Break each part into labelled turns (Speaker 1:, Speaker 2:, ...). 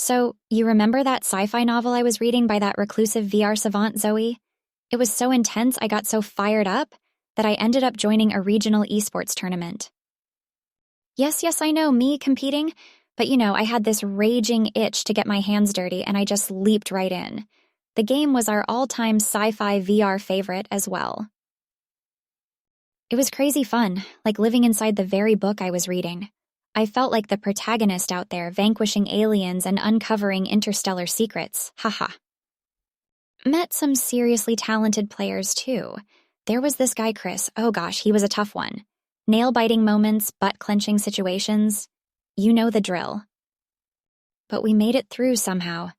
Speaker 1: So, you remember that sci-fi novel I was reading by that reclusive VR savant, Zoe? It was so intense I got so fired up that I ended up joining a regional esports tournament. Yes, I know, me competing, but I had this raging itch to get my hands dirty and I just leaped right in. The game was our all-time sci-fi VR favorite as well. It was crazy fun, like living inside the very book I was reading. I felt like the protagonist out there vanquishing aliens and uncovering interstellar secrets, haha. Met some seriously talented players too. There was this guy Chris, oh gosh, he was a tough one. Nail-biting moments, butt-clenching situations. You know the drill. But we made it through somehow.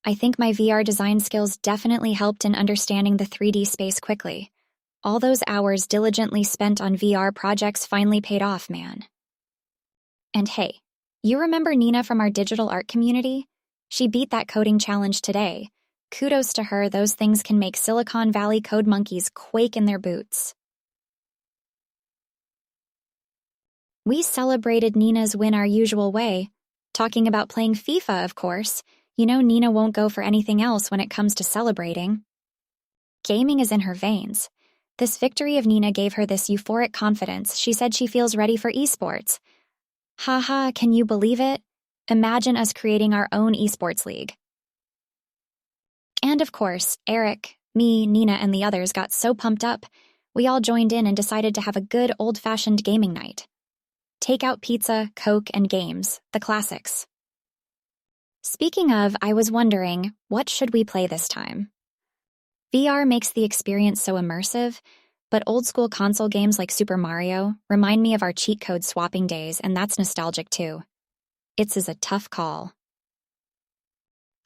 Speaker 1: I think my VR design skills definitely helped in understanding the 3D space quickly. All those hours diligently spent on VR projects finally paid off, man. And hey, you remember Nina from our digital art community? She beat that coding challenge today. Kudos to her, those things can make Silicon Valley code monkeys quake in their boots. We celebrated Nina's win our usual way. Talking about playing FIFA, of course. You know Nina won't go for anything else when it comes to celebrating. Gaming is in her veins. This victory of Nina gave her this euphoric confidence. She said she feels ready for esports. Haha, can you believe it? Imagine us creating our own esports league. And of course, Eric, me, Nina, and the others got so pumped up, we all joined in and decided to have a good old-fashioned gaming night. Takeout pizza, Coke, and games, the classics. Speaking of, I was wondering, what should we play this time? VR makes the experience so immersive, but old-school console games like Super Mario remind me of our cheat code swapping days, and that's nostalgic too. It's a tough call.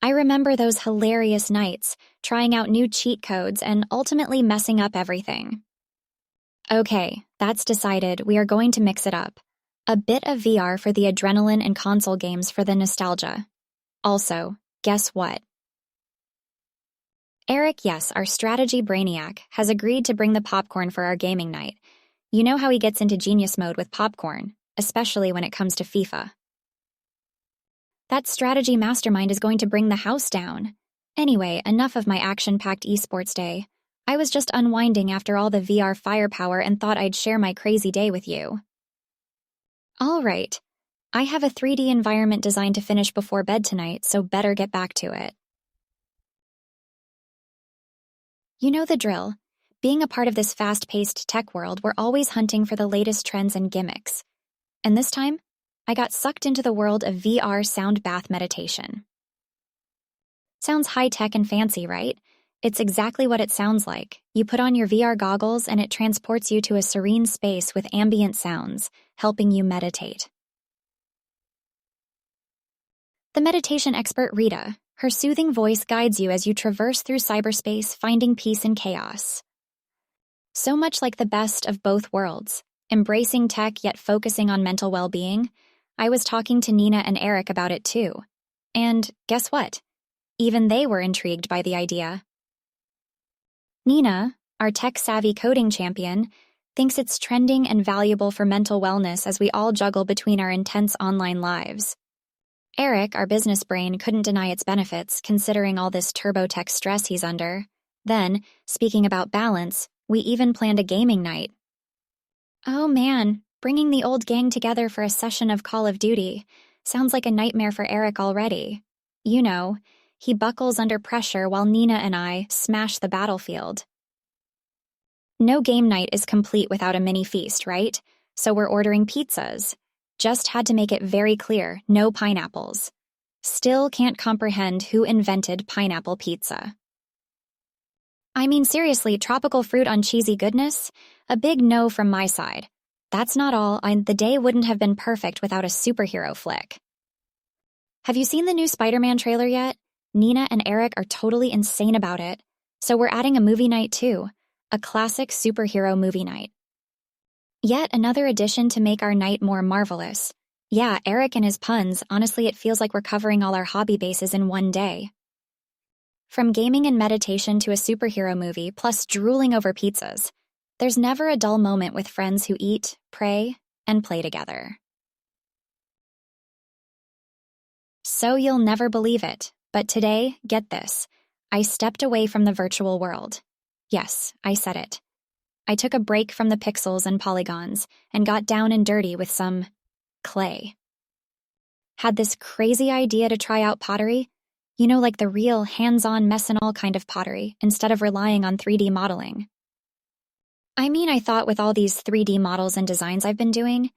Speaker 1: I remember those hilarious nights, trying out new cheat codes and ultimately messing up everything. Okay, that's decided. We are going to mix it up. A bit of VR for the adrenaline and console games for the nostalgia. Also, guess what? Eric, yes, our strategy brainiac, has agreed to bring the popcorn for our gaming night. You know how he gets into genius mode with popcorn, especially when it comes to FIFA. That strategy mastermind is going to bring the house down. Anyway, enough of my action-packed esports day. I was just unwinding after all the VR firepower and thought I'd share my crazy day with you. All right. I have a 3D environment designed to finish before bed tonight, so better get back to it. You know the drill. Being a part of this fast-paced tech world, we're always hunting for the latest trends and gimmicks. And this time, I got sucked into the world of VR sound bath meditation. Sounds high-tech and fancy, right? It's exactly what it sounds like. You put on your VR goggles and it transports you to a serene space with ambient sounds, helping you meditate. The meditation expert Rita, her soothing voice guides you as you traverse through cyberspace, finding peace in chaos. So much like the best of both worlds, embracing tech yet focusing on mental well-being. I was talking to Nina and Eric about it too. And guess what? Even they were intrigued by the idea. Nina, our tech-savvy coding champion, thinks it's trending and valuable for mental wellness as we all juggle between our intense online lives. Eric, our business brain, couldn't deny its benefits, considering all this turbo-tech stress he's under. Then, speaking about balance, we even planned a gaming night. Oh man, bringing the old gang together for a session of Call of Duty sounds like a nightmare for Eric already. You know, he buckles under pressure while Nina and I smash the battlefield. No game night is complete without a mini feast, right? So we're ordering pizzas. Just had to make it very clear, no pineapples. Still can't comprehend who invented pineapple pizza. I mean, seriously, tropical fruit on cheesy goodness? A big no from my side. That's not all, the day wouldn't have been perfect without a superhero flick. Have you seen the new Spider-Man trailer yet? Nina and Eric are totally insane about it. So we're adding a movie night too. A classic superhero movie night. Yet another addition to make our night more marvelous. Yeah, Eric and his puns, honestly it feels like we're covering all our hobby bases in one day. From gaming and meditation to a superhero movie, plus drooling over pizzas, there's never a dull moment with friends who eat, pray, and play together. So you'll never believe it, but today, get this, I stepped away from the virtual world. Yes, I said it. I took a break from the pixels and polygons and got down and dirty with some clay. Had this crazy idea to try out pottery. You know, like the real hands-on mess-and-all kind of pottery, instead of relying on 3D modeling. I mean, I thought with all these 3D models and designs I've been doing,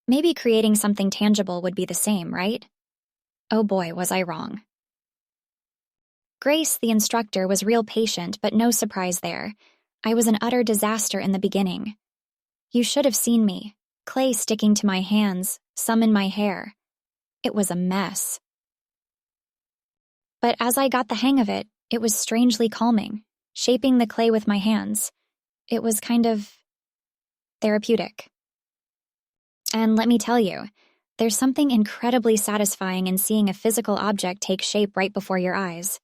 Speaker 1: maybe creating something tangible would be the same, right? Oh boy, was I wrong. Grace, the instructor, was real patient, but no surprise there. I was an utter disaster in the beginning. You should have seen me. Clay sticking to my hands, some in my hair. It was a mess. But as I got the hang of it, it was strangely calming, shaping the clay with my hands. It was kind of therapeutic. And let me tell you, there's something incredibly satisfying in seeing a physical object take shape right before your eyes.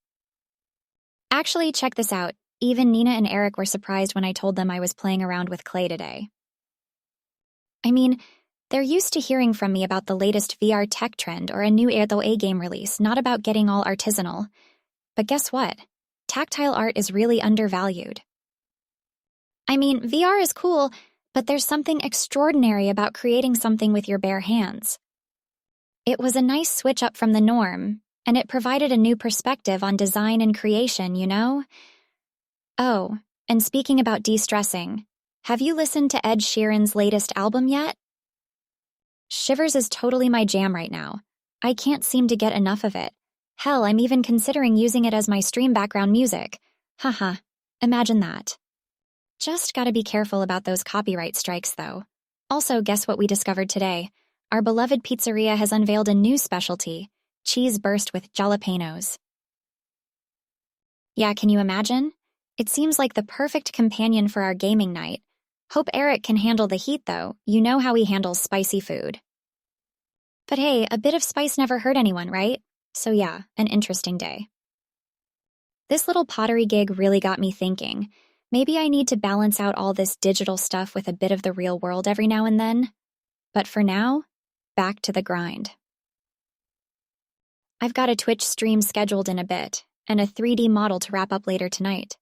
Speaker 1: Actually, check this out. Even Nina and Eric were surprised when I told them I was playing around with clay today. I mean, they're used to hearing from me about the latest VR tech trend or a new A game release, not about getting all artisanal. But guess what? Tactile art is really undervalued. I mean, VR is cool, but there's something extraordinary about creating something with your bare hands. It was a nice switch up from the norm, and it provided a new perspective on design and creation, you know? Oh, and speaking about de-stressing, have you listened to Ed Sheeran's latest album yet? Shivers is totally my jam right now. I can't seem to get enough of it. Hell, I'm even considering using it as my stream background music. Haha, imagine that. Just gotta be careful about those copyright strikes, though. Also, guess what we discovered today? Our beloved pizzeria has unveiled a new specialty, cheese burst with jalapenos. Yeah, can you imagine? It seems like the perfect companion for our gaming night. Hope Eric can handle the heat, though. You know how he handles spicy food. But hey, a bit of spice never hurt anyone, right? So yeah, an interesting day. This little pottery gig really got me thinking. Maybe I need to balance out all this digital stuff with a bit of the real world every now and then. But for now, back to the grind. I've got a Twitch stream scheduled in a bit, and a 3D model to wrap up later tonight.